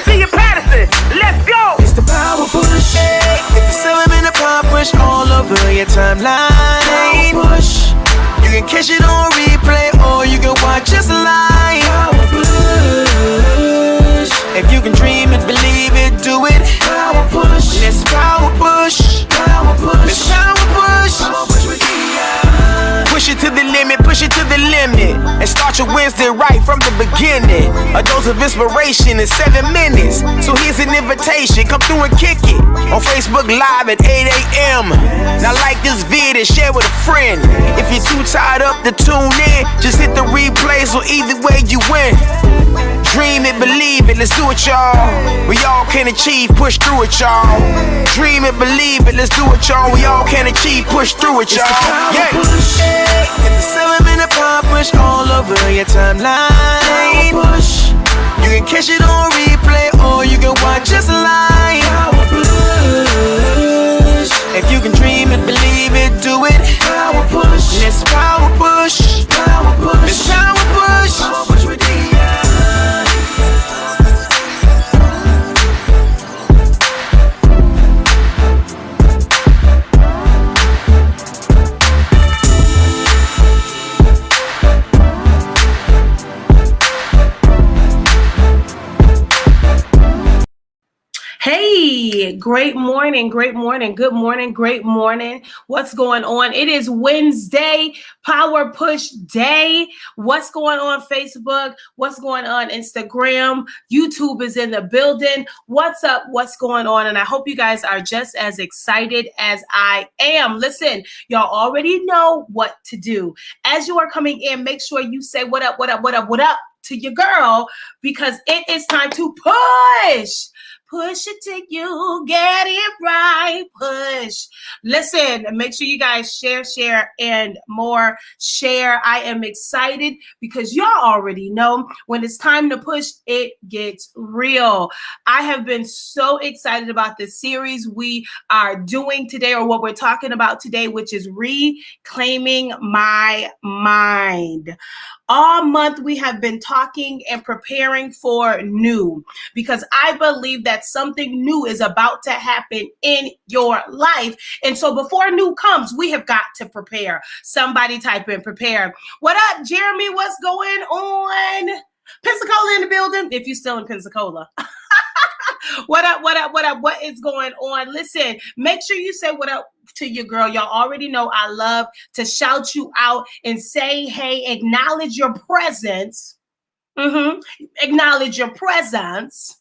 Virginia Patterson. Let's go. It's the power push. Hit the 7-minute power push all over your timeline. Power push. You can catch it on replay or you can watch us live. Power push. If you can dream it, believe it, do it. Power push. Let's power push. Power push. Let's power push. Power push with Dion. Push it to the limit, push it to the limit. And start your Wednesday right from the beginning. A dose of inspiration in 7 minutes. So here's an invitation, come through and kick it. On Facebook Live at 8 a.m. Now like this vid and share with a friend. If you're too tired up to tune in, just hit the replay so either way you win. Dream it, believe it, let's do it, y'all. We all can achieve, push through it, y'all. Dream it, believe it, let's do it, y'all. We all can achieve, push through it, y'all. Yeah. Hit the 7-minute power push all over your timeline. Push. You can catch it on replay or you can watch us live. Power push. If you can dream it, believe it, do it. Power push. Let's power push. Power push. Let's power push. Power push with Dion. Hey, great morning, good morning, great morning. What's going on? It is Wednesday, Power Push Day. What's going on Facebook? What's going on Instagram? YouTube is in the building. What's up? What's going on? And I hope you guys are just as excited as I am. Listen, y'all already know what to do. As you are coming in, make sure you say what up, what up, what up, what up to your girl, because it is time to push. Push it till you get it right. Push. Listen, make sure you guys share, and more share. I am excited because y'all already know when it's time to push, it gets real. I have been so excited about this series we are doing today, or what we're talking about today, which is reclaiming my mind. All month we have been talking and preparing for new, because I believe that something new is about to happen in your life. And so before new comes, we have got to prepare. Somebody type in prepare. What up, Jeremy? What's going on? Pensacola in the building, if you're still in Pensacola. What up, what up, what up? What is going on? Listen, make sure you say what up to your girl. Y'all already know I love to shout you out and say, hey, acknowledge your presence. Acknowledge your presence.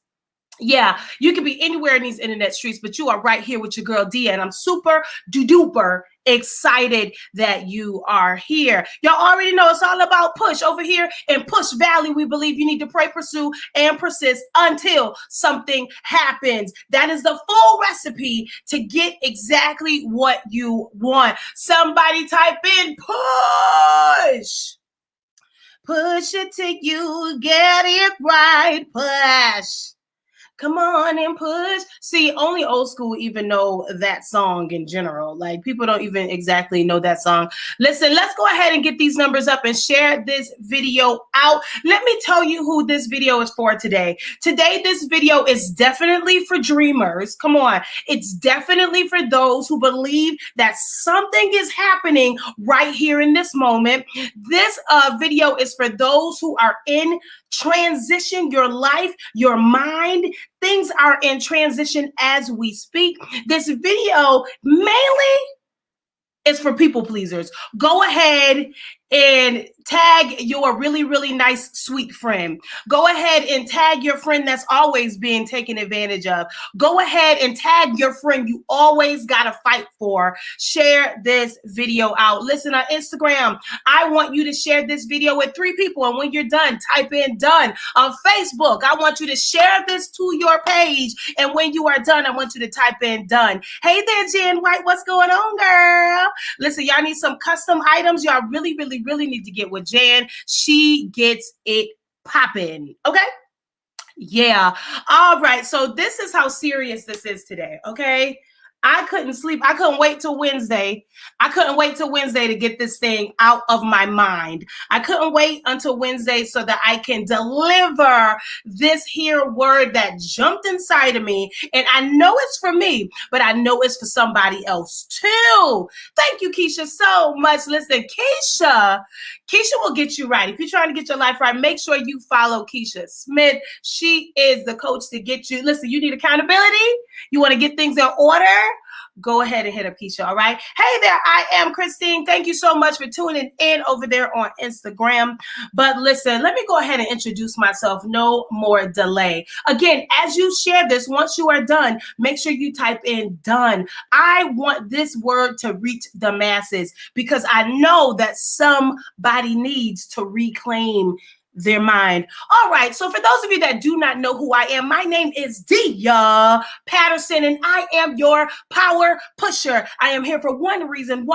Yeah, you can be anywhere in these internet streets, but you are right here with your girl Dia, and I'm super duper excited that you are here. Y'all already know it's all about push. Over here in Push Valley, we believe you need to pray, pursue, and persist until something happens. That is the full recipe to get exactly what you want. Somebody type in push. Push it till you get it right. Push. Come on and push. See, only old school even know that song in general. Like, people don't even exactly know that song. Listen, let's go ahead and get these numbers up and share this video out. Let me tell you who this video is for today. Today, this video is definitely for dreamers. Come on. It's definitely for those who believe that something is happening right here in this moment. This video is for those who are in transition. Your life, your mind, things are in transition as we speak. This video mainly is for people pleasers. Go ahead and tag your really nice, sweet friend. Go ahead and tag your friend that's always being taken advantage of. Go ahead and tag your friend you always gotta fight for. Share this video out. Listen, on Instagram, I want you to share this video with 3 people, and when you're done, type in done. On Facebook, I want you to share this to your page, and when you are done, I want you to type in done. Hey there, Jen White, what's going on, girl? Listen, y'all need some custom items. Y'all really need to get with Jan. She gets it popping. Okay? Yeah. All right. So this is how serious this is today. Okay? I couldn't sleep. I couldn't wait till Wednesday. I couldn't wait till Wednesday to get this thing out of my mind. I couldn't wait until Wednesday so that I can deliver this here word that jumped inside of me. And I know it's for me, but I know it's for somebody else too. Thank you, Keisha, so much. Listen, Keisha will get you right. If you're trying to get your life right, make sure you follow Keisha Smith. She is the coach to get you. Listen, you need accountability. You want to get things in order? Go ahead and hit up Keisha, all right? Hey there, I am Christine. Thank you so much for tuning in over there on Instagram. But listen, let me go ahead and introduce myself. No more delay. Again, as you share this, once you are done, make sure you type in done. I want this word to reach the masses because I know that somebody needs to reclaim their mind. All right. So for those of you that do not know who I am, my name is Dia Patterson, and I am your power pusher. I am here for one reason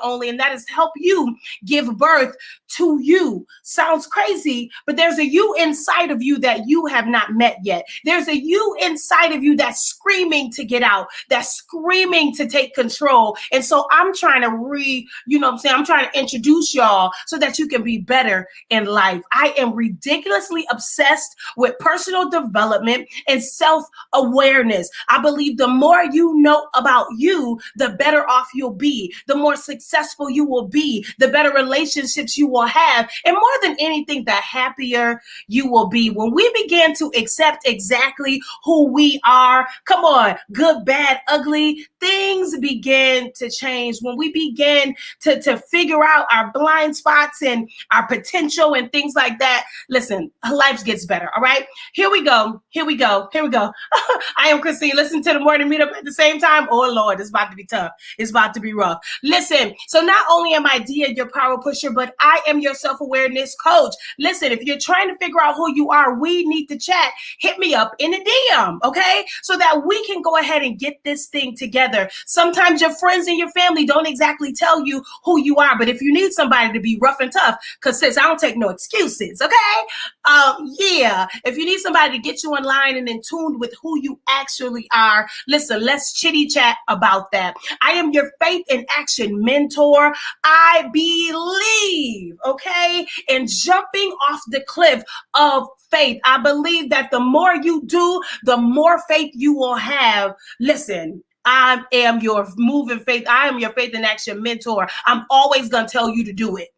only, and that is to help you give birth to you. Sounds crazy, but there's a you inside of you that you have not met yet. There's a you inside of you that's screaming to get out, that's screaming to take control. And so I'm trying to I'm trying to introduce y'all so that you can be better in life. I am ridiculously obsessed with personal development and self-awareness. I believe the more you know about you, the better off you'll be, the more successful you will be, the better relationships you will have, and more than anything, the happier you will be. When we begin to accept exactly who we are, come on, good, bad, ugly, things begin to change. When we begin to figure out our blind spots and our potential and things like that, listen, life gets better. All right. Here we go. I am Christine. Listen to the morning meetup at the same time. Oh Lord, it's about to be tough. It's about to be rough. Listen, so not only am I Dia, your power pusher, but I am your self-awareness coach. Listen, if you're trying to figure out who you are, we need to chat. Hit me up in the DM, okay? So that we can go ahead and get this thing together. Sometimes your friends and your family don't exactly tell you who you are, but if you need somebody to be rough and tough, because sis, I don't take no excuses, okay? If you need somebody to get you in line and in tune with who you actually are, listen, let's chitty chat about that. I am your faith in action mentor. I believe, okay, in jumping off the cliff of faith. I believe that the more you do, the more faith you will have. Listen, I am your moving faith. I am your faith in action mentor. I'm always going to tell you to do it.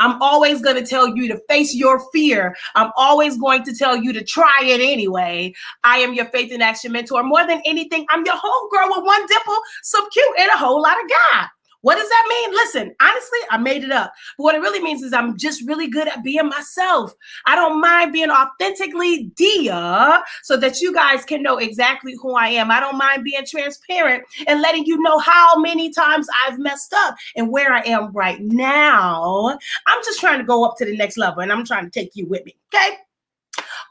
I'm always going to tell you to face your fear. I'm always going to tell you to try it anyway. I am your faith in action mentor. More than anything, I'm your homegirl with one dimple, some cute, and a whole lot of God. What does that mean? Listen, honestly, I made it up. But what it really means is I'm just really good at being myself. I don't mind being authentically Dia so that you guys can know exactly who I am. I don't mind being transparent and letting you know how many times I've messed up and where I am right now. I'm just trying to go up to the next level, and I'm trying to take you with me, okay?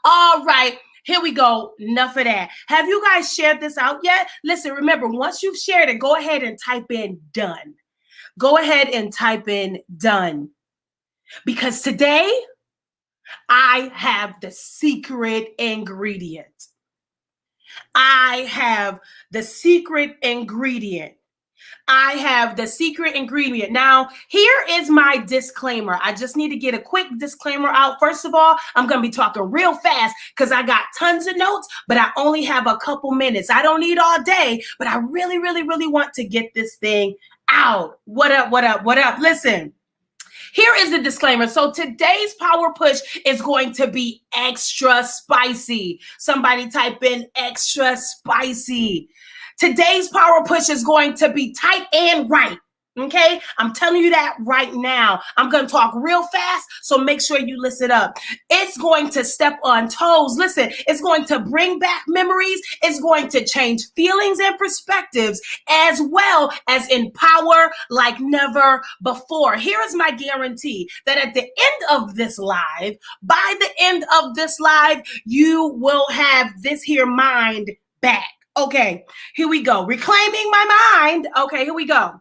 All right. Here we go. Enough of that. Have you guys shared this out yet? Listen, remember, once you've shared it, go ahead and type in done. Go ahead and type in done. Because today, I have the secret ingredient. I have the secret ingredient. Now, here is my disclaimer. I just need to get a quick disclaimer out. First of all, I'm going to be talking real fast because I got tons of notes, but I only have a couple minutes. I don't need all day, but I really, really, really want to get this thing out. What up? Listen. Here is the disclaimer. So today's power push is going to be extra spicy. Somebody type in extra spicy. Today's power push is going to be tight and right. Okay, I'm telling you that right now. I'm going to talk real fast, so make sure you listen up. It's going to step on toes. Listen, it's going to bring back memories. It's going to change feelings and perspectives, as well as empower like never before. Here is my guarantee that at the end of this live, by the end of this live, you will have this here mind back. Okay, here we go. Reclaiming my mind. Okay, here we go.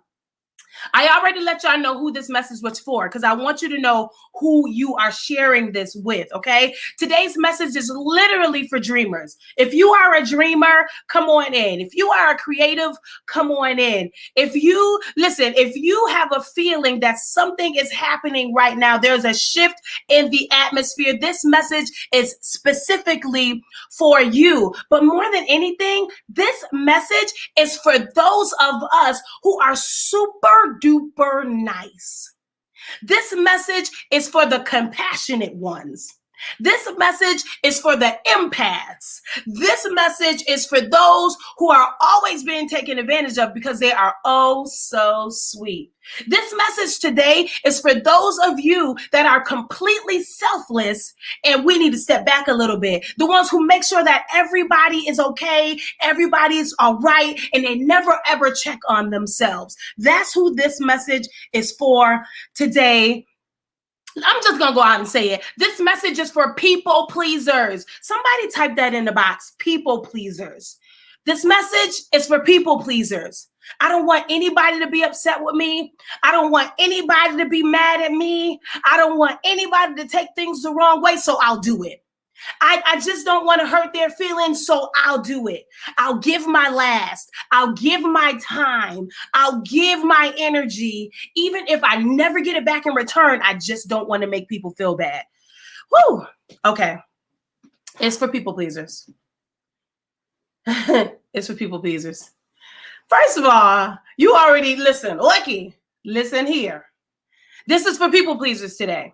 I already let y'all know who this message was for because I want you to know who you are sharing this with, okay? Today's message is literally for dreamers. If you are a dreamer, come on in. If you are a creative, come on in. If you have a feeling that something is happening right now, there's a shift in the atmosphere, this message is specifically for you. But more than anything, this message is for those of us who are super duper nice. This message is for the compassionate ones. This message is for the empaths. This message is for those who are always being taken advantage of because they are oh so sweet. This message today is for those of you that are completely selfless, and we need to step back a little bit. The ones who make sure that everybody is okay, everybody is all right, and they never ever check on themselves. That's who this message is for today. I'm just going to go out and say it. This message is for people pleasers. Somebody type that in the box, people pleasers. This message is for people pleasers. I don't want anybody to be upset with me. I don't want anybody to be mad at me. I don't want anybody to take things the wrong way, so I'll do it. I just don't want to hurt their feelings, so I'll do it. I'll give my last. I'll give my time. I'll give my energy. Even if I never get it back in return, I just don't want to make people feel bad. Whew. Okay. It's for people pleasers. It's for people pleasers. First of all, you already listen. Lucky, listen here. This is for people pleasers today.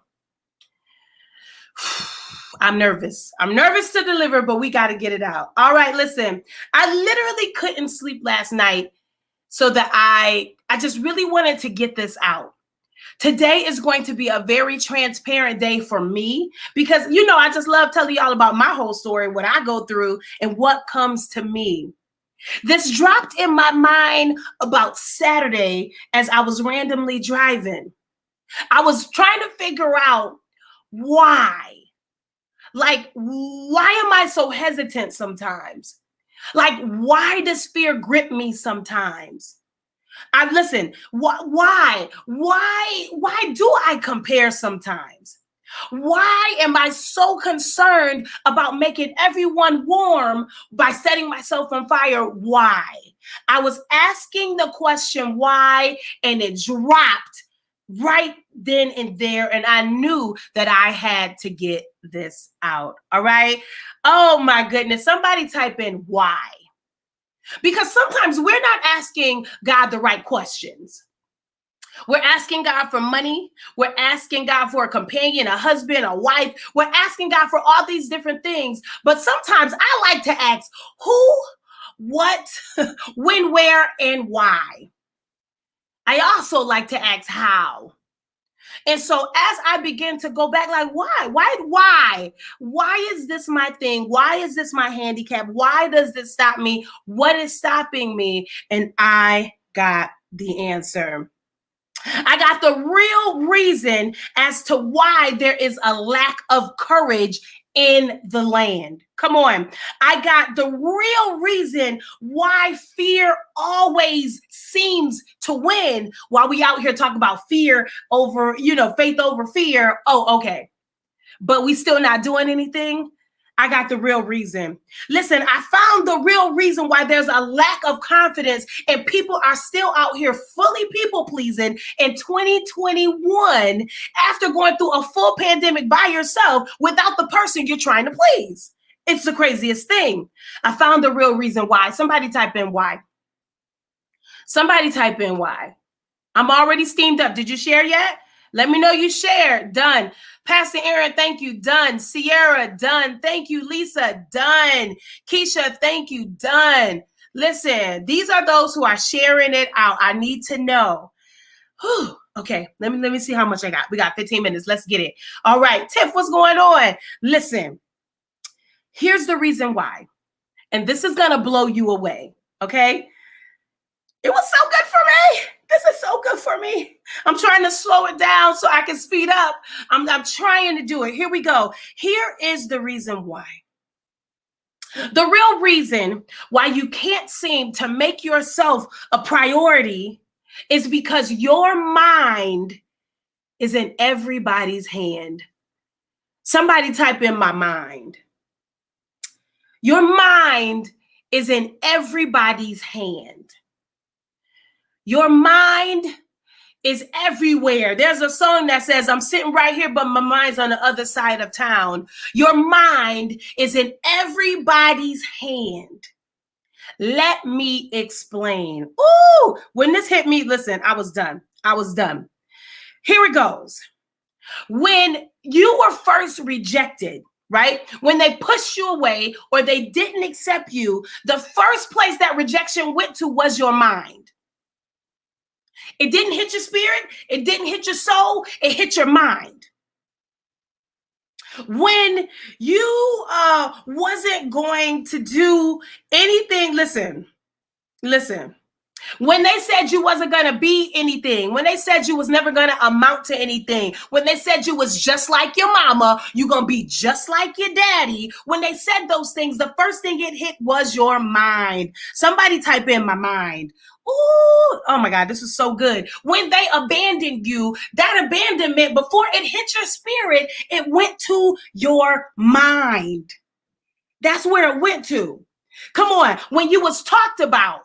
I'm nervous. I'm nervous to deliver, but we got to get it out. All right, listen. I literally couldn't sleep last night so that I just really wanted to get this out. Today is going to be a very transparent day for me because, I just love telling y'all about my whole story, what I go through, and what comes to me. This dropped in my mind about Saturday as I was randomly driving. I was trying to figure out why. Like, why am I so hesitant sometimes? Like, why does fear grip me sometimes? Why do I compare sometimes? Why am I so concerned about making everyone warm by setting myself on fire? Why? I was asking the question why, and it dropped right then and there, and I knew that I had to get this out. All right. Oh my goodness. Somebody type in why. Because sometimes we're not asking God the right questions. We're asking God for money. We're asking God for a companion, a husband, a wife. We're asking God for all these different things. But sometimes I like to ask who, what, when, where, and why. I also like to ask how. And so as I begin to go back, like, why is this my thing? Why is this my handicap? Why does this stop me? What is stopping me? And I got the answer. I got the real reason as to why there is a lack of courage in the land. Come on. I got the real reason why fear always seems to win while we out here talking about fear over, faith over fear. Oh, okay. But we still not doing anything. I got the real reason. Listen, I found the real reason why there's a lack of confidence and people are still out here fully people pleasing in 2021 after going through a full pandemic by yourself without the person you're trying to please. It's the craziest thing. I found the real reason why. Somebody type in why. Somebody type in why. I'm already steamed up. Did you share yet? Let me know you shared. Done. Pastor Aaron, thank you. Done. Sierra, done. Thank you. Lisa, done. Keisha, thank you. Done. Listen, these are those who are sharing it out. I need to know. Whew. Okay, let me see how much I got. We got 15 minutes. Let's get it. All right, Tiff, what's going on? Listen, here's the reason why. And this is going to blow you away, okay? It was so good for me. This is so good for me. I'm trying to slow it down so I can speed up. I'm trying to do it. Here we go. Here is the reason why. The real reason why you can't seem to make yourself a priority is because your mind is in everybody's hand. Somebody type in my mind. Your mind is in everybody's hand. Your mind is everywhere. There's a song that says, I'm sitting right here, but my mind's on the other side of town. Your mind is in everybody's hand. Let me explain. Ooh, when this hit me, listen, I was done. Here it goes. When you were first rejected, right? When they pushed you away or they didn't accept you, the first place that rejection went to was your mind. It didn't hit your spirit. It didn't hit your soul. It hit your mind. When you wasn't going to do anything, listen. When they said you wasn't going to be anything, when they said you was never going to amount to anything, when they said you was just like your mama, you going to be just like your daddy, when they said those things, the first thing it hit was your mind. Somebody type in my mind. Ooh, oh my God, this is so good. When they abandoned you, that abandonment, before it hit your spirit, it went to your mind. That's where it went to. Come on, when you was talked about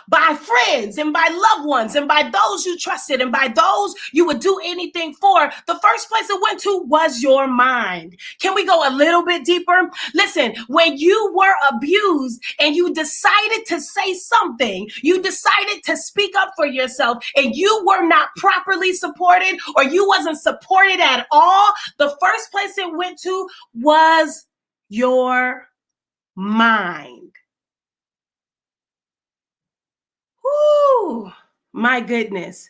by friends and by loved ones and by those you trusted and by those you would do anything for, the first place it went to was your mind. Can we go a little bit deeper? Listen, when you were abused and you decided to say something, you decided to speak up for yourself and you were not properly supported or you wasn't supported at all, the first place it went to was your mind. Whoo, my goodness.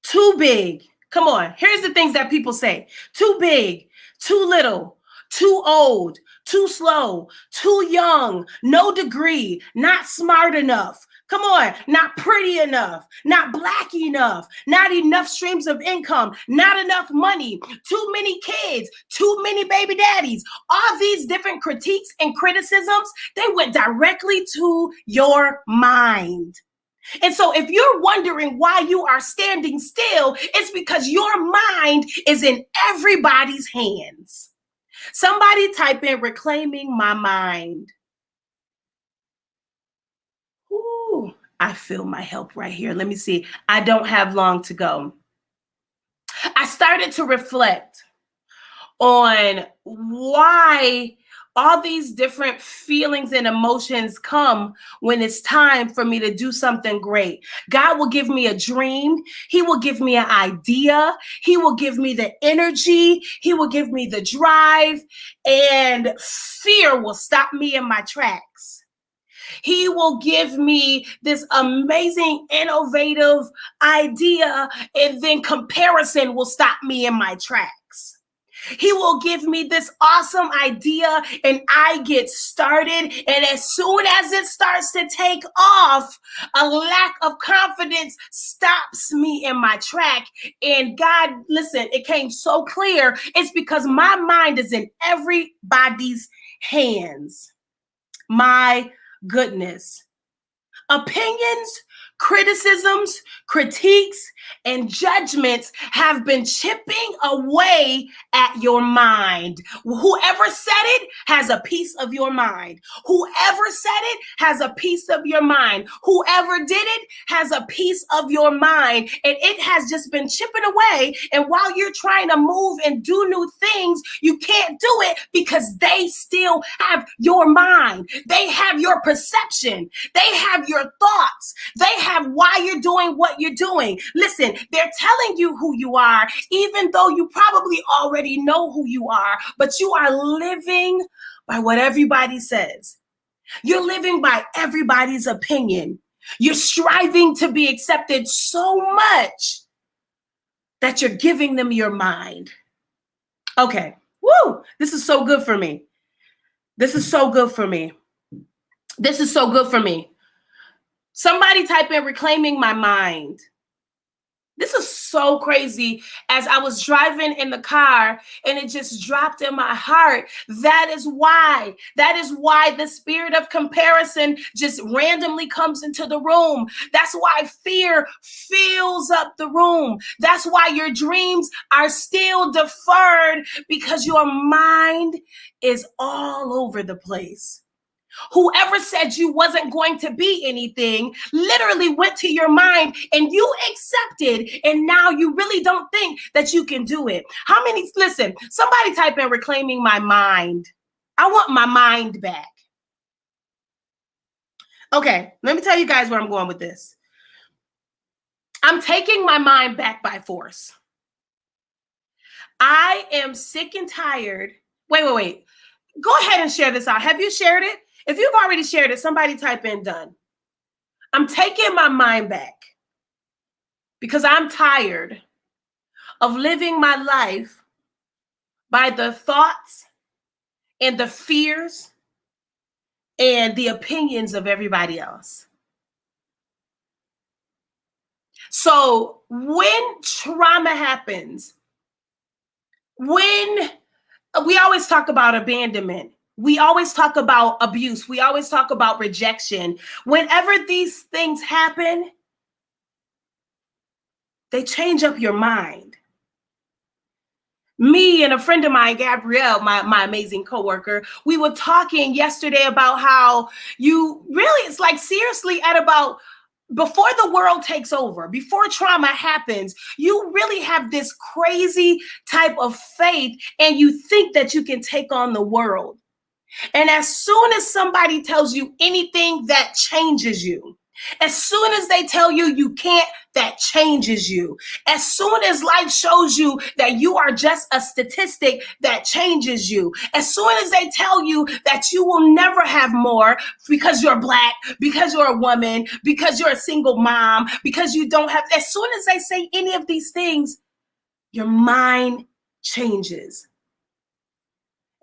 Too big. Come on. Here's the things that people say. Too big, too little, too old, too slow, too young, no degree, not smart enough. Come on, not pretty enough, not black enough, not enough streams of income, not enough money, too many kids, too many baby daddies. All these different critiques and criticisms, they went directly to your mind. And so if you're wondering why you are standing still, it's because your mind is in everybody's hands. Somebody type in reclaiming my mind. Ooh, I feel my help right here. Let me see. I don't have long to go. I started to reflect on why all these different feelings and emotions come when it's time for me to do something great. God will give me a dream. He will give me an idea. He will give me the energy. He will give me the drive, and fear will stop me in my tracks. He will give me this amazing, innovative idea, and then comparison will stop me in my tracks. He will give me this awesome idea and I get started. And as soon as it starts to take off, a lack of confidence stops me in my track. And God, listen, it came so clear. It's because my mind is in everybody's hands. My goodness. Opinions, criticisms, critiques, and judgments have been chipping away at your mind. Whoever said it has a piece of your mind. Whoever said it has a piece of your mind. Whoever did it has a piece of your mind. And it has just been chipping away. And while you're trying to move and do new things, you can't do it because they still have your mind. They have your perception. They have your thoughts. They have why you're doing what you're doing. Listen, they're telling you who you are, even though you probably already know who you are, but you are living by what everybody says. You're living by everybody's opinion. You're striving to be accepted so much that you're giving them your mind. Okay. Woo! This is so good for me. This is so good for me. This is so good for me. Somebody type in reclaiming my mind. This is so crazy. As I was driving in the car and it just dropped in my heart. That is why the spirit of comparison just randomly comes into the room. That's why fear fills up the room. That's why your dreams are still deferred, because your mind is all over the place. Whoever said you wasn't going to be anything literally went to your mind and you accepted, and now you really don't think that you can do it. How many, listen, somebody type in reclaiming my mind. I want my mind back. Okay, let me tell you guys where I'm going with this. I'm taking my mind back by force. I am sick and tired. Wait. Go ahead and share this out. Have you shared it? If you've already shared it, somebody type in done. I'm taking my mind back because I'm tired of living my life by the thoughts and the fears and the opinions of everybody else. So when trauma happens, when we always talk about abandonment, we always talk about abuse, we always talk about rejection. Whenever these things happen, they change up your mind. Me and a friend of mine, Gabrielle, my amazing coworker, we were talking yesterday about how you really, it's like seriously at about before the world takes over, before trauma happens, you really have this crazy type of faith and you think that you can take on the world. And as soon as somebody tells you anything, that changes you. As soon as they tell you you can't, that changes you. As soon as life shows you that you are just a statistic, that changes you. As soon as they tell you that you will never have more because you're Black, because you're a woman, because you're a single mom, because you don't have, as soon as they say any of these things, your mind changes.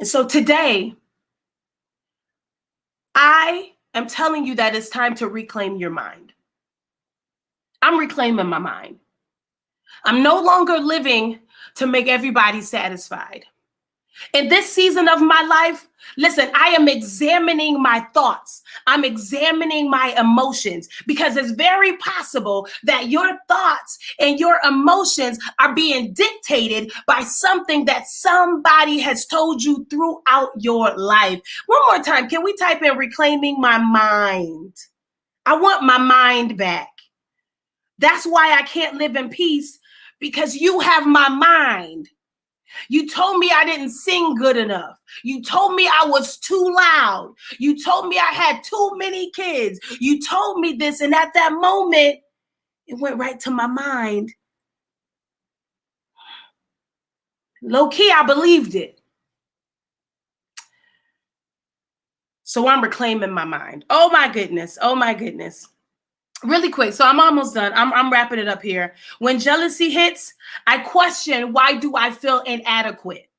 And so today, I am telling you that it's time to reclaim your mind. I'm reclaiming my mind. I'm no longer living to make everybody satisfied. In this season of my life, listen, I am examining my thoughts. I'm examining my emotions, because it's very possible that your thoughts and your emotions are being dictated by something that somebody has told you throughout your life. One more time, can we type in reclaiming my mind? I want my mind back. That's why I can't live in peace, because you have my mind. You told me I didn't sing good enough. You told me I was too loud. You told me I had too many kids. You told me this, and at that moment, it went right to my mind. Low key, I believed it. So I'm reclaiming my mind. Oh my goodness. Oh my goodness. Really quick, so I'm almost done. I'm wrapping it up here. When jealousy hits, I question, why do I feel inadequate?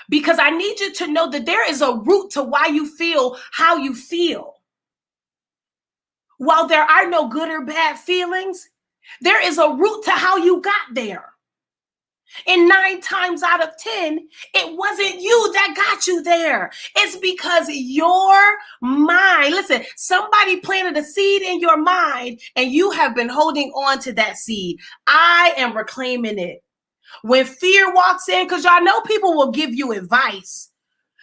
Because I need you to know that there is a root to why you feel how you feel. While there are no good or bad feelings, there is a root to how you got there. And 9 times out of 10, it wasn't you that got you there. It's because your mind, listen, somebody planted a seed in your mind and you have been holding on to that seed. I am reclaiming it. When fear walks in, because y'all know people will give you advice.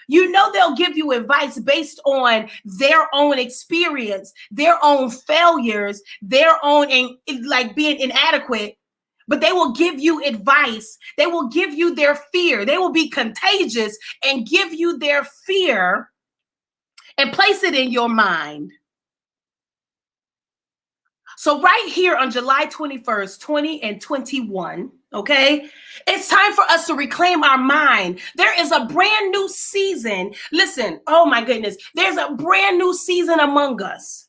You know they'll give you advice based on their own experience, their own failures, their own like being inadequate. But they will give you advice. They will give you their fear. They will be contagious and give you their fear and place it in your mind. So right here on July 21st, 20 and 21, okay, it's time for us to reclaim our mind. There is a brand new season. Listen, oh my goodness, there's a brand new season among us.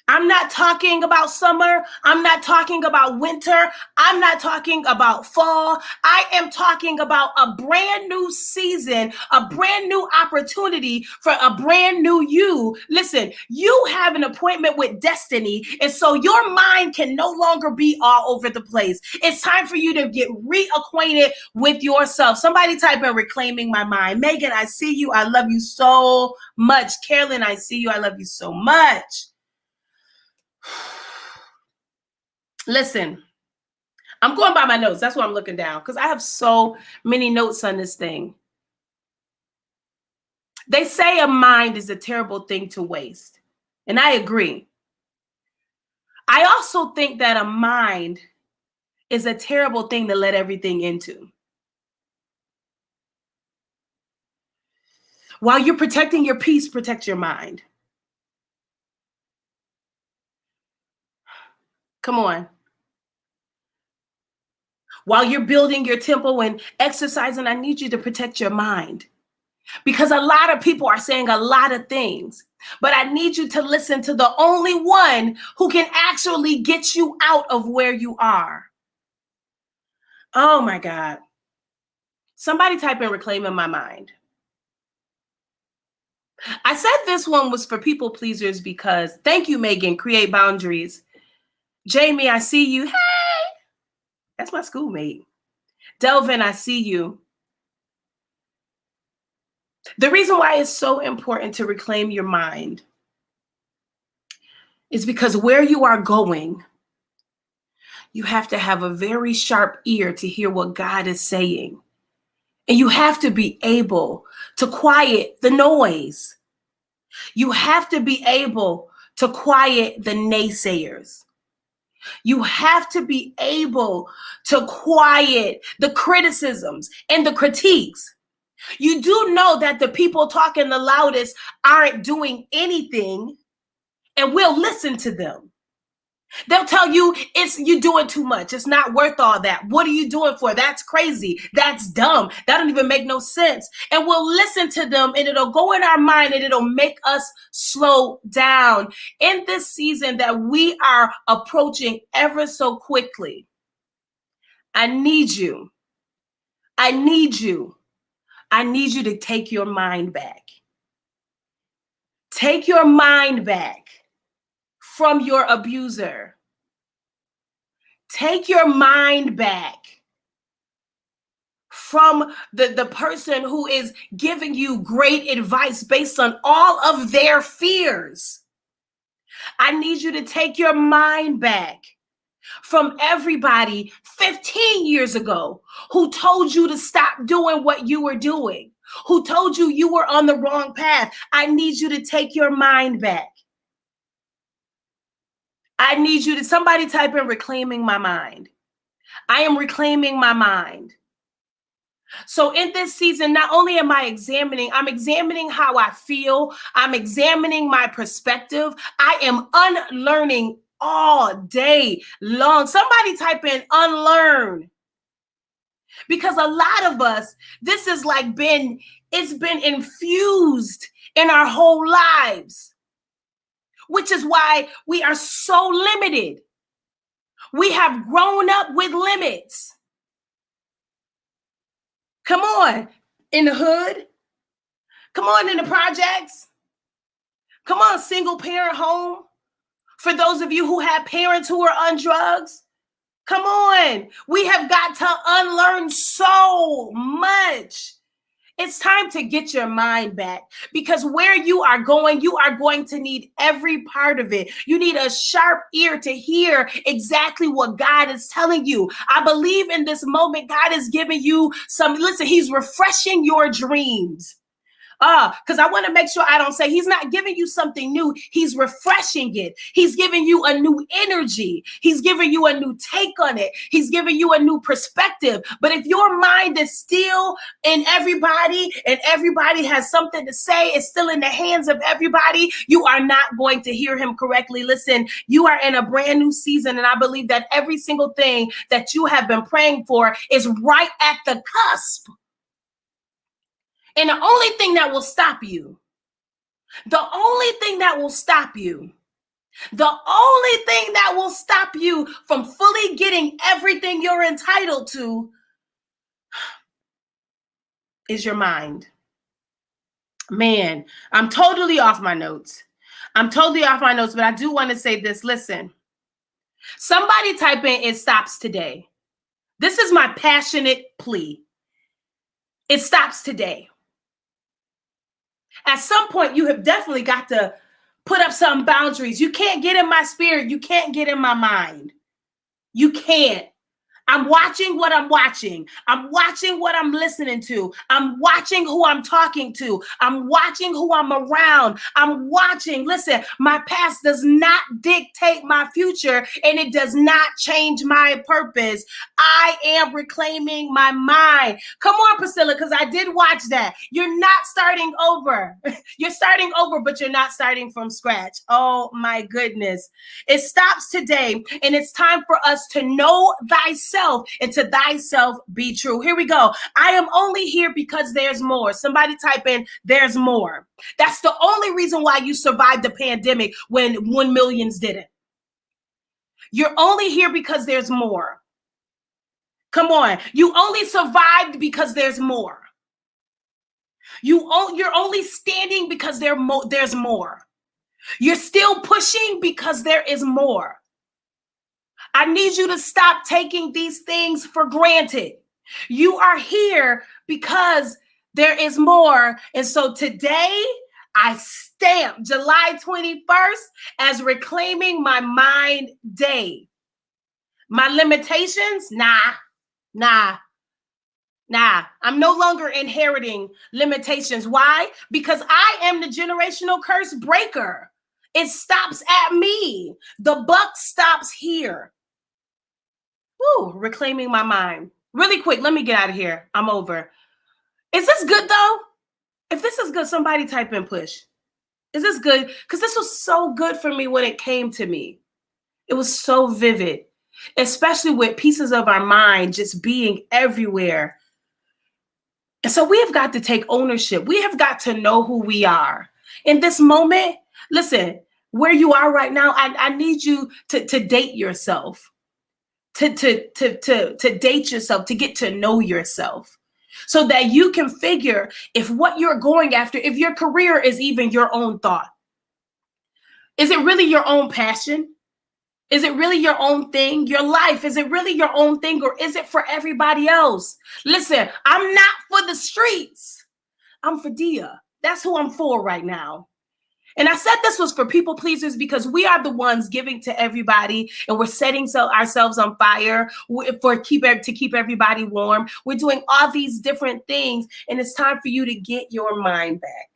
I'm not talking about summer. I'm not talking about winter. I'm not talking about fall. I am talking about a brand new season season, a brand new opportunity for a brand new you. Listen, you have an appointment with destiny, and so your mind can no longer be all over the place. It's time for you to get reacquainted with yourself. Somebody type in reclaiming my mind. Megan, I see you. I love you so much. Carolyn, I see you. I love you so much. Listen, I'm going by my notes. That's what I'm looking down because I have so many notes on this thing. They say a mind is a terrible thing to waste. And I agree. I also think that a mind is a terrible thing to let everything into. While you're protecting your peace, protect your mind. Come on. While you're building your temple and exercising, I need you to protect your mind. Because a lot of people are saying a lot of things, but I need you to listen to the only one who can actually get you out of where you are. Oh my God. Somebody type in reclaiming my mind. I said this one was for people pleasers because, thank you, Megan, create boundaries. Jamie, I see you. Hey, that's my schoolmate. Delvin, I see you. The reason why it's so important to reclaim your mind is because where you are going, you have to have a very sharp ear to hear what God is saying. And you have to be able to quiet the noise. You have to be able to quiet the naysayers. You have to be able to quiet the criticisms and the critiques. You do know that the people talking the loudest aren't doing anything, and we'll listen to them. They'll tell you you're doing too much. It's not worth all that. What are you doing for? That's crazy. That's dumb. That don't even make no sense. And we'll listen to them, and it'll go in our mind, and it'll make us slow down. In this season that we are approaching ever so quickly, I need you. I need you. I need you to take your mind back. Take your mind back from your abuser. Take your mind back from the person who is giving you great advice based on all of their fears. I need you to take your mind back from everybody 15 years ago who told you to stop doing what you were doing, who told you you were on the wrong path. I need you to take your mind back. I need you to, somebody type in reclaiming my mind. I am reclaiming my mind. So in this season, not only am I examining, I'm examining how I feel. I'm examining my perspective. I am unlearning all day long. Somebody type in unlearn. Because a lot of us, this is like it's been infused in our whole lives, which is why we are so limited. We have grown up with limits. Come on, in the hood. Come on, in the projects. Come on, single parent home. For those of you who have parents who are on drugs, come on. We have got to unlearn so much. It's time to get your mind back, because where you are going to need every part of it. You need a sharp ear to hear exactly what God is telling you. I believe in this moment, God is giving you listen, he's refreshing your dreams. Because I want to make sure I don't say he's not giving you something new. He's refreshing it. He's giving you a new energy. He's giving you a new take on it. He's giving you a new perspective. But if your mind is still in everybody and everybody has something to say, it's still in the hands of everybody, you are not going to hear him correctly. Listen, you are in a brand new season, and I believe that every single thing that you have been praying for is right at the cusp. And the only thing that will stop you, the only thing that will stop you from fully getting everything you're entitled to is your mind. Man, I'm totally off my notes. But I do want to say this. Listen, somebody type in, it stops today. This is my passionate plea. It stops today. At some point, you have definitely got to put up some boundaries. You can't get in my spirit. You can't get in my mind. You can't. I'm watching what I'm watching. I'm watching what I'm listening to. I'm watching who I'm talking to. I'm watching who I'm around. I'm watching. Listen, my past does not dictate my future, and it does not change my purpose. I am reclaiming my mind. Come on, Priscilla, because I did watch that. You're not starting over. You're starting over, but you're not starting from scratch. Oh, my goodness. It stops today, and it's time for us to know thyself and to thyself be true. Here we go. I am only here because there's more. Somebody type in, there's more. That's the only reason why you survived the pandemic when millions didn't. You're only here because there's more. Come on. You only survived because there's more. You're only standing because there's more. You're still pushing because there is more. I need you to stop taking these things for granted. You are here because there is more. And so today, I stamp July 21st as Reclaiming My Mind Day. My limitations? Nah. I'm no longer inheriting limitations. Why? Because I am the generational curse breaker. It stops at me. The buck stops here. Woo, reclaiming my mind. Really quick, let me get out of here. I'm over. Is this good though? If this is good, somebody type in push. Is this good? Because this was so good for me when it came to me. It was so vivid, especially with pieces of our mind just being everywhere. And so we have got to take ownership. We have got to know who we are. In this moment, listen, where you are right now, I need you to date yourself. To date yourself, to get to know yourself, so that you can figure if what you're going after, if your career is even your own thought. Is it really your own passion? Is it really your own thing? Your life, is it really your own thing, or is it for everybody else? Listen, I'm not for the streets. I'm for Dia. That's who I'm for right now. And I said this was for people pleasers because we are the ones giving to everybody, and we're setting ourselves on fire to keep everybody warm. We're doing all these different things, and it's time for you to get your mind back.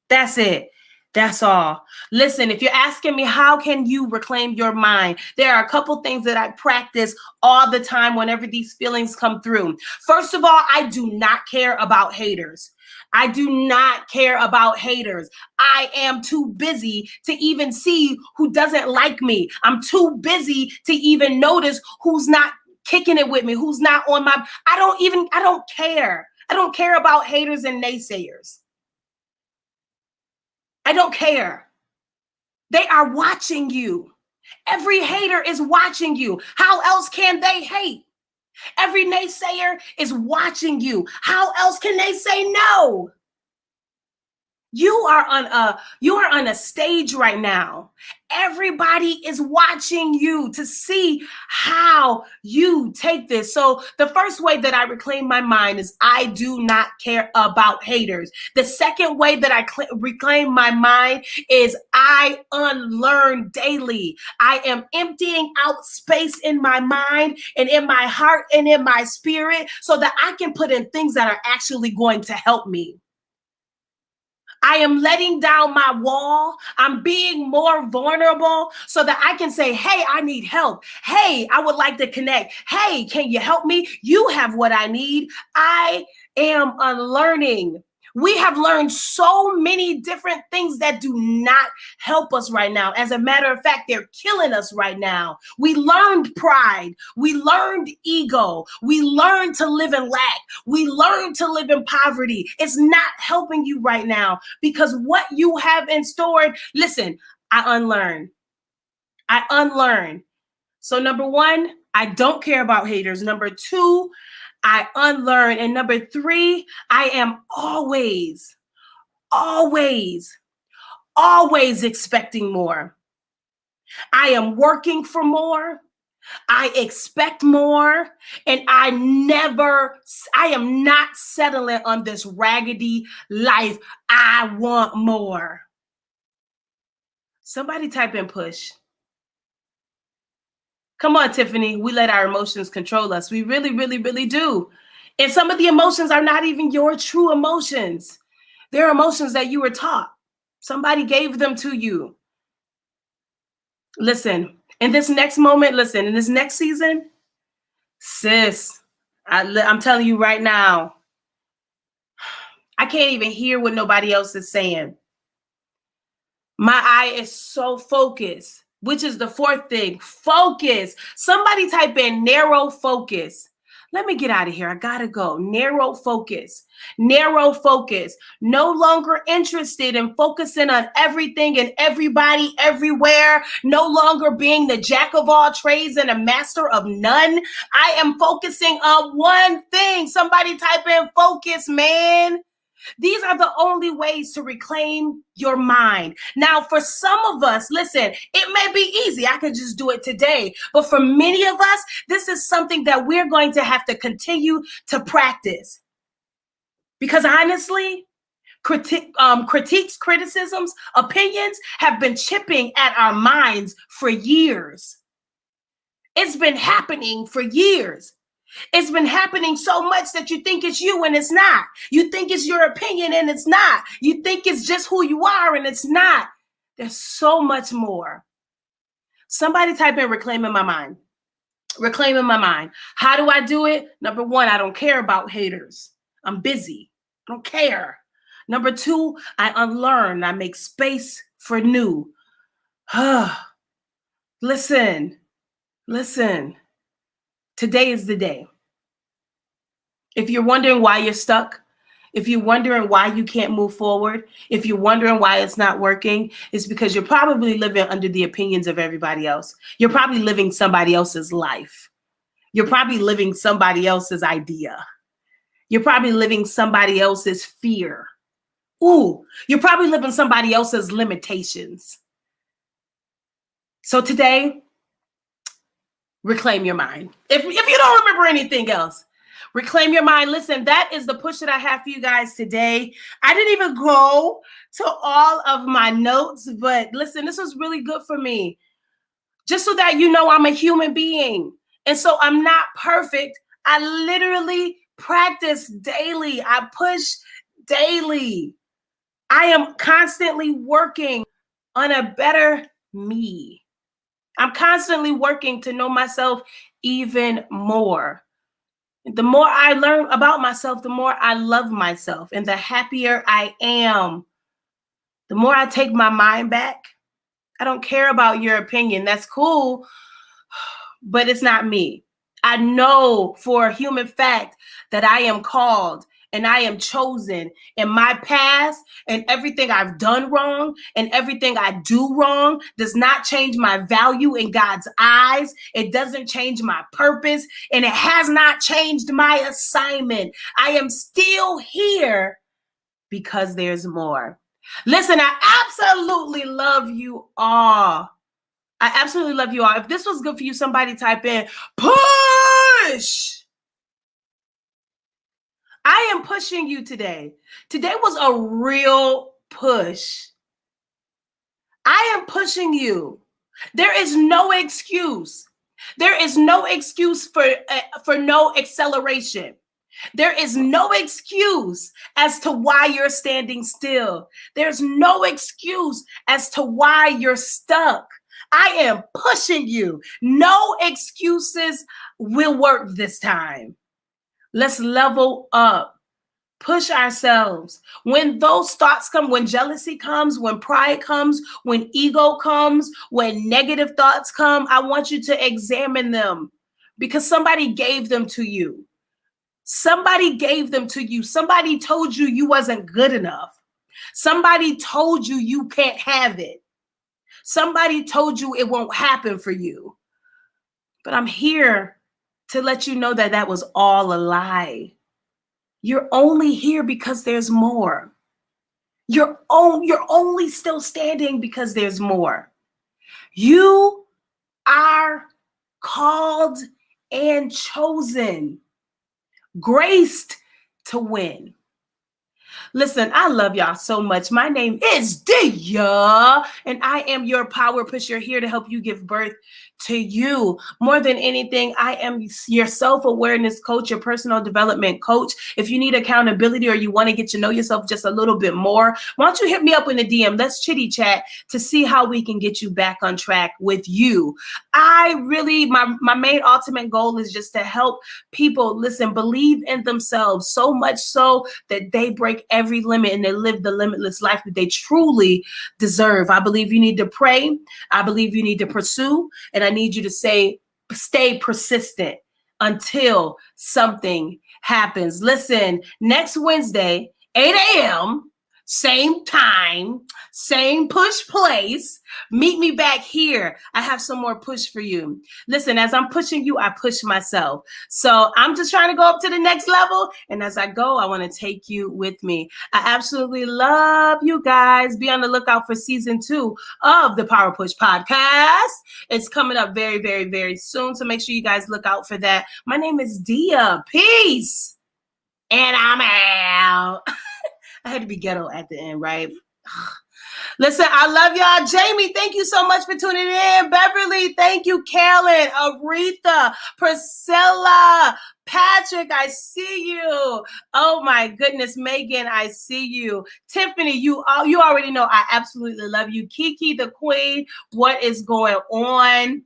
That's it. That's all. Listen, if you're asking me, how can you reclaim your mind? There are a couple things that I practice all the time whenever these feelings come through. First of all, I do not care about haters. I do not care about haters. I am too busy to even see who doesn't like me. I'm too busy to even notice who's not kicking it with me, who's not on my, I don't care. I don't care about haters and naysayers. I don't care. They are watching you. Every hater is watching you. How else can they hate? Every naysayer is watching you. How else can they say no? You are on a stage right now. Everybody is watching you to see how you take this. So the first way that I reclaim my mind is I do not care about haters. The second way that I reclaim my mind is I unlearn daily. I am emptying out space in my mind and in my heart and in my spirit so that I can put in things that are actually going to help me. I am letting down my wall. I'm being more vulnerable so that I can say, hey, I need help. Hey, I would like to connect. Hey, can you help me? You have what I need. I am unlearning. We have learned so many different things that do not help us right now. As a matter of fact, they're killing us right now. We learned pride. We learned ego. We learned to live in lack. We learned to live in poverty. It's not helping you right now because what you have in store, listen, I unlearn. So number one, I don't care about haters. Number two, I unlearn. And number 3, I am always expecting more. I am working for more. I expect more, and I am not settling on this raggedy life. I want more. Somebody type in push. Come on, Tiffany. We let our emotions control us. We really, really, really do. And some of the emotions are not even your true emotions. They're emotions that you were taught. Somebody gave them to you. Listen, in this next moment, in this next season, sis, I'm telling you right now, I can't even hear what nobody else is saying. My eye is so focused, which is the 4th thing. Focus. Somebody type in narrow focus. Let me get out of here. I gotta go. Narrow focus. Narrow focus. No longer interested in focusing on everything and everybody everywhere. No longer being the jack of all trades and a master of none. I am focusing on one thing. Somebody type in focus, man. These are the only ways to reclaim your mind. Now, for some of us, listen, it may be easy. I could just do it today. But for many of us, this is something that we're going to have to continue to practice. Because honestly, critiques, criticisms, opinions have been chipping at our minds for years. It's been happening for years. It's been happening so much that you think it's you and it's not. You think it's your opinion and it's not. You think it's just who you are and it's not. There's so much more. Somebody type in reclaiming my mind. Reclaiming my mind. How do I do it? Number 1, I don't care about haters. I'm busy. I don't care. Number 2, I unlearn. I make space for new. Listen. Today is the day. If you're wondering why you're stuck, if you're wondering why you can't move forward, if you're wondering why it's not working, it's because you're probably living under the opinions of everybody else. You're probably living somebody else's life. You're probably living somebody else's idea. You're probably living somebody else's fear. You're probably living somebody else's limitations. So today, reclaim your mind. If you don't remember anything else, reclaim your mind. Listen, that is the push that I have for you guys today. I didn't even go to all of my notes, but listen, this was really good for me. Just so that you know I'm a human being. And so I'm not perfect. I literally practice daily. I push daily. I am constantly working on a better me. I'm constantly working to know myself even more. The more I learn about myself, the more I love myself, and the happier I am. The more I take my mind back. I don't care about your opinion. That's cool, but it's not me. I know for a human fact that I am called and I am chosen, and my past and everything I've done wrong and everything I do wrong does not change my value in God's eyes. It doesn't change my purpose, and it has not changed my assignment. I am still here because there's more. Listen, I absolutely love you all. I absolutely love you all. If this was good for you, somebody type in push. I am pushing you today. Today was a real push. I am pushing you. There is no excuse. There is no excuse for no acceleration. There is no excuse as to why you're standing still. There's no excuse as to why you're stuck. I am pushing you. No excuses will work this time. Let's level up. Push ourselves. When those thoughts come, when jealousy comes, when pride comes, when ego comes, when negative thoughts come, I want you to examine them because somebody gave them to you. Somebody gave them to you. Somebody told you you wasn't good enough. Somebody told you you can't have it. Somebody told you it won't happen for you. But I'm here to let you know that that was all a lie. You're only here because there's more. You're only still standing because there's more. You are called and chosen, graced to win. Listen, I love y'all so much. My name is Dia, and I am your power pusher here to help you give birth to you. More than anything, I am your self-awareness coach, your personal development coach. If you need accountability or you want to get to know yourself just a little bit more, why don't you hit me up in the DM? Let's chitty chat to see how we can get you back on track with you. My main ultimate goal is just to help people, believe in themselves so much so that they break every limit and they live the limitless life that they truly deserve. I believe you need to pray. I believe you need to pursue. And I need you to stay persistent until something happens. Listen, next Wednesday, 8 a.m., same time, same push place. Meet me back here. I have some more push for you. Listen, as I'm pushing you, I push myself. So I'm just trying to go up to the next level. And as I go, I want to take you with me. I absolutely love you guys. Be on the lookout for season 2 of the Power Push podcast. It's coming up very, very, very soon. So make sure you guys look out for that. My name is Dia. Peace. And I'm out. I had to be ghetto at the end, right? Listen, I love y'all. Jamie, thank you so much for tuning in. Beverly, thank you. Karen, Aretha, Priscilla, Patrick, I see you. Oh my goodness, Megan, I see you. Tiffany, you already know I absolutely love you. Kiki, the queen, what is going on?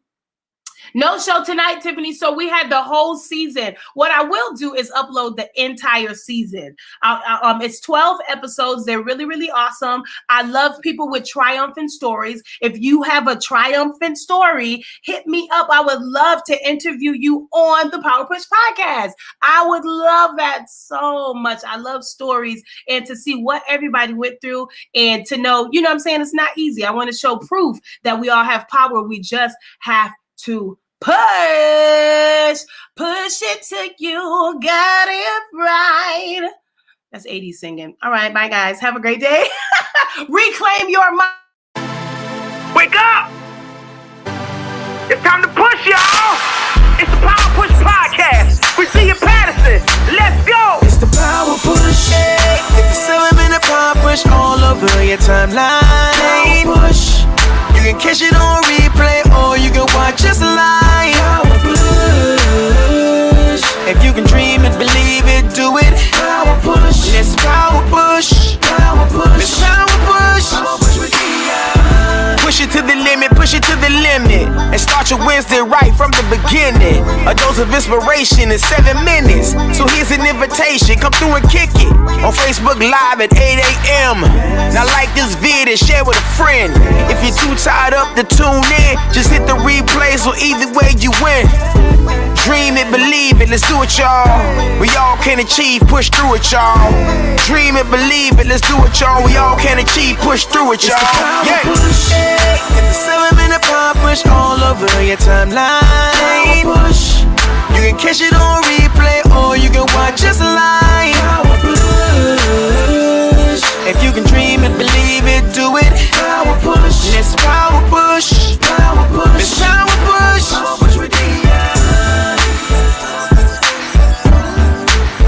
No show tonight, Tiffany. So we had the whole season. What I will do is upload the entire season. It's 12 episodes. They're really, really awesome. I love people with triumphant stories. If you have a triumphant story, hit me up. I would love to interview you on the Power Push podcast. I would love that so much. I love stories and to see what everybody went through and to know, you know what I'm saying? It's not easy. I want to show proof that we all have power. We just have to push it till you got it right. That's 80s singing. All right, bye guys. Have a great day. Reclaim your mind. Wake up! It's time to push, y'all! It's the Power Push Podcast with Tia Patterson. Let's go! It's the Power Push. Hit the 7-minute Power Push all over your timeline. Power Push. You can catch it on replay or you can watch us live. Power Push. If you can dream it, believe it, do it. Power Push. Let's Power Push. Power Push. Let's Power Push. Power Push with push it to the limit, push it to the limit. And start your Wednesday right from the beginning. A dose of inspiration in 7 minutes. So here's an invitation, come through and kick it. On Facebook Live at 8 a.m. Now like this vid and share with a friend. If you're too tired up to tune in, just hit the replay so either way you win. Dream it, believe it, let's do it, y'all. We all can achieve, push through it, y'all. Dream it, believe it, let's do it, y'all. We all can achieve, push through it, y'all. Yeah. It's the 7-minute Power Push all over your timeline. Power Push. You can catch it on replay or you can watch us live. Power Push. If you can dream it, believe it, do it.